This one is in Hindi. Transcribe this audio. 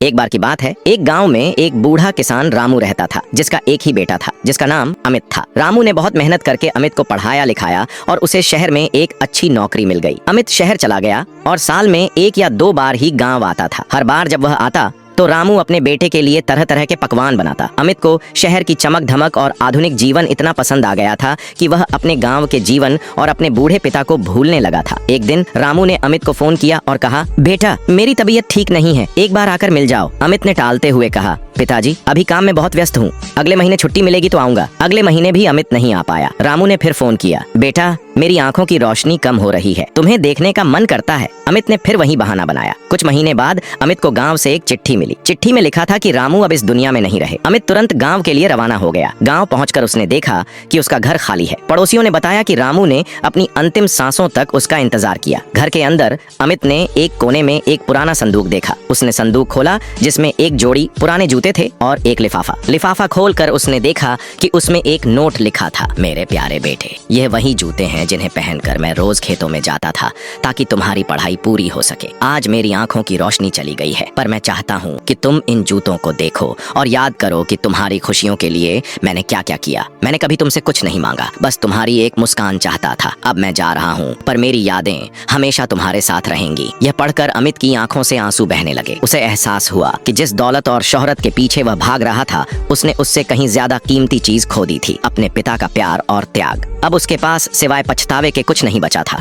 एक बार की बात है, एक गांव में एक बूढ़ा किसान रामू रहता था, जिसका एक ही बेटा था, जिसका नाम अमित था। रामू ने बहुत मेहनत करके अमित को पढ़ाया लिखाया और उसे शहर में एक अच्छी नौकरी मिल गई। अमित शहर चला गया और साल में 1 या 2 बार ही गांव आता था। हर बार जब वह आता तो रामू अपने बेटे के लिए तरह तरह के पकवान बनाता। अमित को शहर की चमक धमक और आधुनिक जीवन इतना पसंद आ गया था कि वह अपने गांव के जीवन और अपने बूढ़े पिता को भूलने लगा था। एक दिन रामू ने अमित को फोन किया और कहा, बेटा मेरी तबीयत ठीक नहीं है, एक बार आकर मिल जाओ। अमित ने टालते हुए कहा, पिताजी अभी काम में बहुत व्यस्त हूँ, अगले महीने छुट्टी मिलेगी तो आऊंगा। अगले महीने भी अमित नहीं आ पाया। रामू ने फिर फोन किया, बेटा मेरी आंखों की रोशनी कम हो रही है, तुम्हें देखने का मन करता है। अमित ने फिर वही बहाना बनाया। कुछ महीने बाद अमित को गांव से एक चिट्ठी मिली। चिट्ठी में लिखा था कि रामू अब इस दुनिया में नहीं रहे। अमित तुरंत गांव के लिए रवाना हो गया। गांव पहुंचकर उसने देखा कि उसका घर खाली है। पड़ोसियों ने बताया कि रामू ने अपनी अंतिम सांसों तक उसका इंतजार किया। घर के अंदर अमित ने एक कोने में एक पुराना संदूक देखा। उसने संदूक खोला, जिसमें एक जोड़ी पुराने जूते थे और एक लिफाफा। लिफाफा खोलकर उसने देखा कि उसमें एक नोट लिखा था, मेरे प्यारे बेटे, यह वही जूते हैं जिन्हें पहनकर मैं रोज खेतों में जाता था ताकि तुम्हारी पढ़ाई पूरी हो सके। आज मेरी आंखों की रोशनी चली गई है, पर मैं चाहता हूँ कि तुम इन जूतों को देखो और याद करो कि तुम्हारी खुशियों के लिए मैंने क्या क्या किया। मैंने कभी तुमसे कुछ नहीं मांगा, बस तुम्हारी एक मुस्कान चाहता था। अब मैं जा रहा हूँ, पर मेरी यादें हमेशा तुम्हारे साथ रहेंगी। यह पढ़कर अमित की आंखों से आंसू बहने लगे। उसे एहसास हुआ कि जिस दौलत और शोहरत के पीछे वह भाग रहा था, उसने उससे कहीं ज्यादा कीमती चीज खो दी थी, अपने पिता का प्यार और त्याग। अब उसके पास सिवाय पछतावे के कुछ नहीं बचा था।